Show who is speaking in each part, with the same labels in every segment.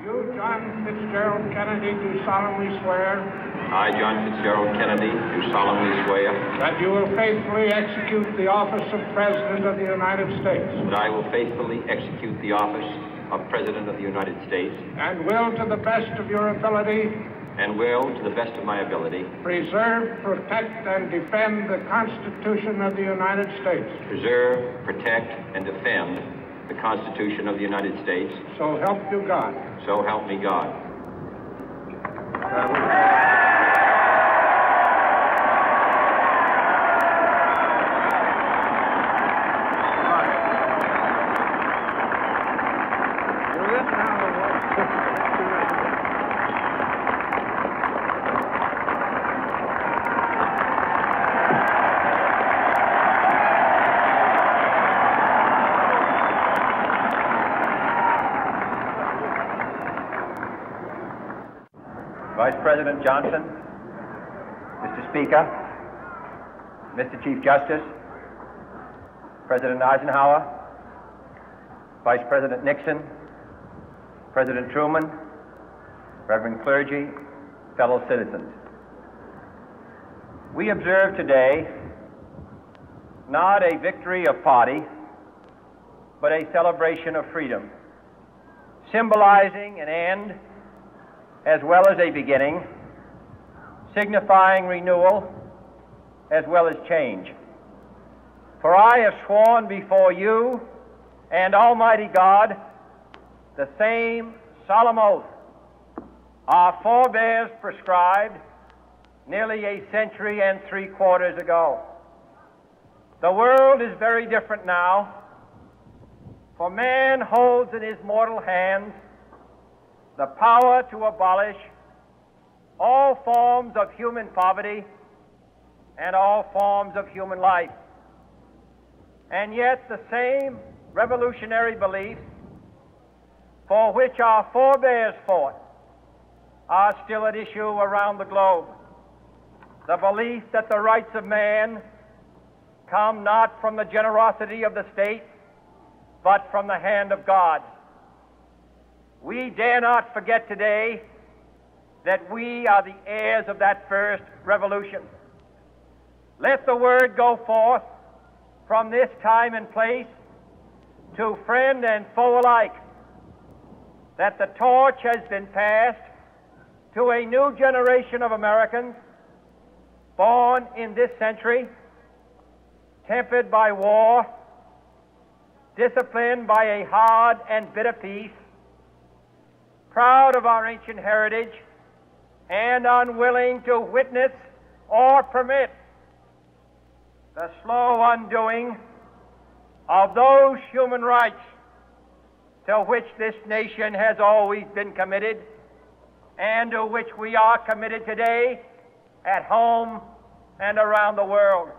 Speaker 1: You, John Fitzgerald Kennedy, do solemnly swear.
Speaker 2: I, John Fitzgerald Kennedy, do solemnly swear.
Speaker 1: That you will faithfully execute the office of President of the United States.
Speaker 2: That I will faithfully execute the office of President of the United States.
Speaker 1: And will, to the best of your ability.
Speaker 2: And will, to the best of my ability.
Speaker 1: Preserve, protect, and defend the Constitution of the United States.
Speaker 2: Preserve, protect, and defend the Constitution of the United States.
Speaker 1: So help you God.
Speaker 2: So help me God.
Speaker 3: Vice President Johnson, Mr. Speaker, Mr. Chief Justice, President Eisenhower, Vice President Nixon, President Truman, Reverend clergy, fellow citizens. We observe today not a victory of party, but a celebration of freedom, symbolizing an end as well as a beginning, signifying renewal as well as change. For I have sworn before you and Almighty God the same solemn oath our forebears prescribed nearly a century and 3/4 ago. The world is very different now, for man holds in his mortal hands the power to abolish all forms of human poverty and all forms of human life. And yet the same revolutionary beliefs for which our forebears fought are still at issue around the globe. The belief that the rights of man come not from the generosity of the state, but from the hand of God. We dare not forget today that we are the heirs of that first revolution. Let the word go forth from this time and place to friend and foe alike that the torch has been passed to a new generation of Americans born in this century, tempered by war, disciplined by a hard and bitter peace, proud of our ancient heritage, and unwilling to witness or permit the slow undoing of those human rights to which this nation has always been committed and to which we are committed today at home and around the world.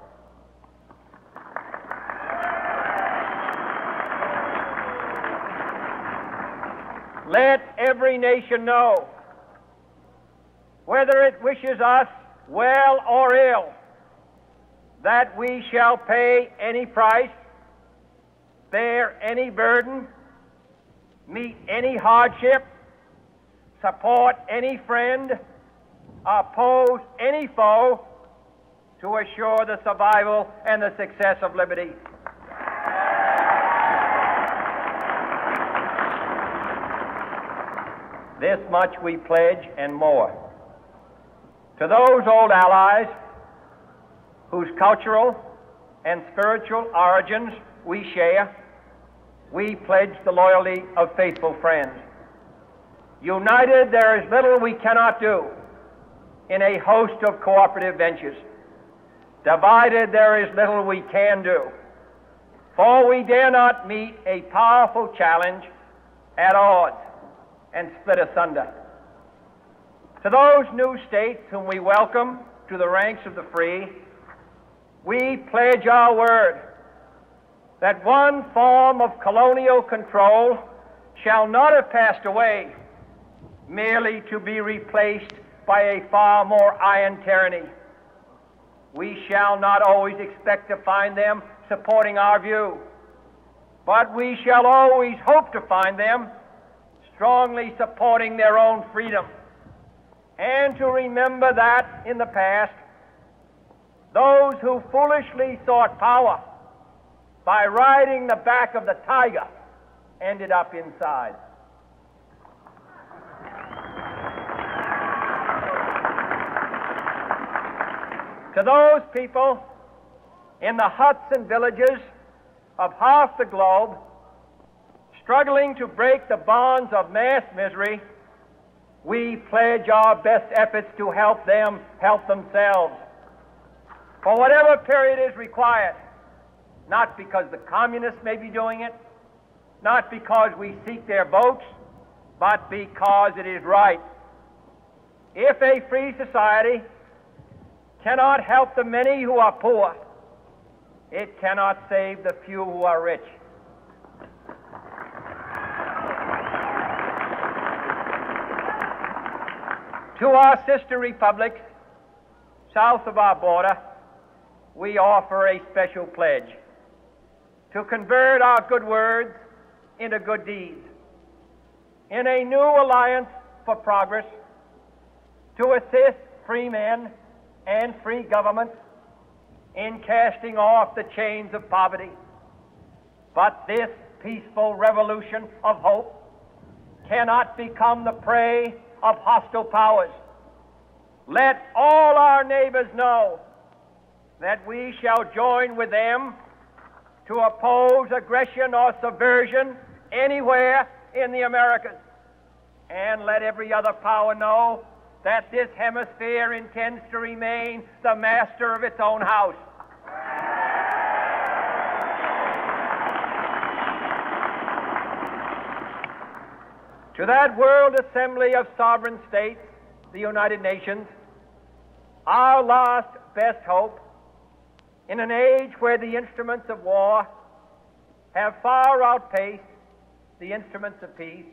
Speaker 3: Let every nation know, whether it wishes us well or ill, that we shall pay any price, bear any burden, meet any hardship, support any friend, oppose any foe to assure the survival and the success of liberty. This much we pledge and more. To those old allies whose cultural and spiritual origins we share, we pledge the loyalty of faithful friends. United, there is little we cannot do in a host of cooperative ventures. Divided, there is little we can do, for we dare not meet a powerful challenge at odds and split asunder. To those new states whom we welcome to the ranks of the free, we pledge our word that one form of colonial control shall not have passed away merely to be replaced by a far more iron tyranny. We shall not always expect to find them supporting our view, but we shall always hope to find them strongly supporting their own freedom, and to remember that in the past, those who foolishly sought power by riding the back of the tiger ended up inside. To those people in the huts and villages of half the globe struggling to break the bonds of mass misery, we pledge our best efforts to help them help themselves for whatever period is required, not because the communists may be doing it, not because we seek their votes, but because it is right. If a free society cannot help the many who are poor, it cannot save the few who are rich. To our sister republics south of our border, we offer a special pledge to convert our good words into good deeds, in a new alliance for progress, to assist free men and free governments in casting off the chains of poverty. But this peaceful revolution of hope cannot become the prey of hostile powers. Let all our neighbors know that we shall join with them to oppose aggression or subversion anywhere in the Americas. And let every other power know that this hemisphere intends to remain the master of its own house. To that World Assembly of Sovereign States, the United Nations, our last best hope, in an age where the instruments of war have far outpaced the instruments of peace,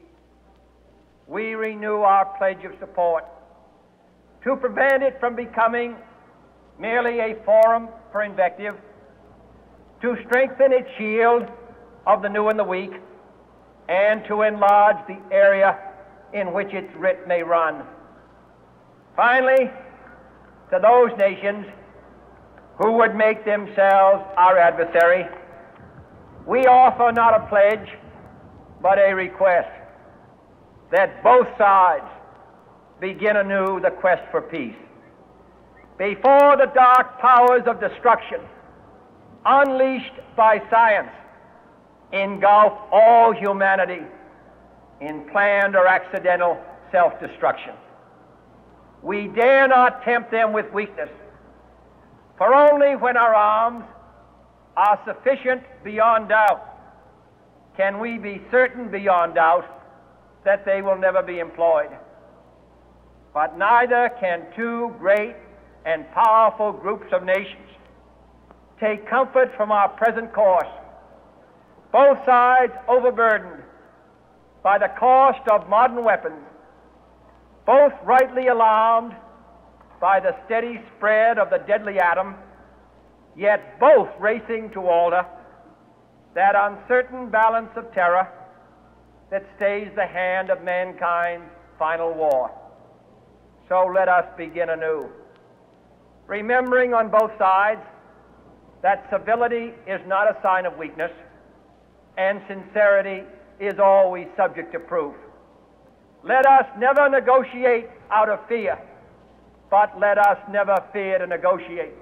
Speaker 3: we renew our pledge of support to prevent it from becoming merely a forum for invective, to strengthen its shield of the new and the weak, and to enlarge the area in which its writ may run. Finally, to those nations who would make themselves our adversary, we offer not a pledge, but a request that both sides begin anew the quest for peace. Before the dark powers of destruction, unleashed by science, engulf all humanity in planned or accidental self-destruction, we dare not tempt them with weakness, for only when our arms are sufficient beyond doubt can we be certain beyond doubt that they will never be employed. But neither can two great and powerful groups of nations take comfort from our present course, both sides overburdened by the cost of modern weapons, both rightly alarmed by the steady spread of the deadly atom, yet both racing to alter that uncertain balance of terror that stays the hand of mankind's final war. So let us begin anew, remembering on both sides that civility is not a sign of weakness, and sincerity is always subject to proof. Let us never negotiate out of fear, but let us never fear to negotiate.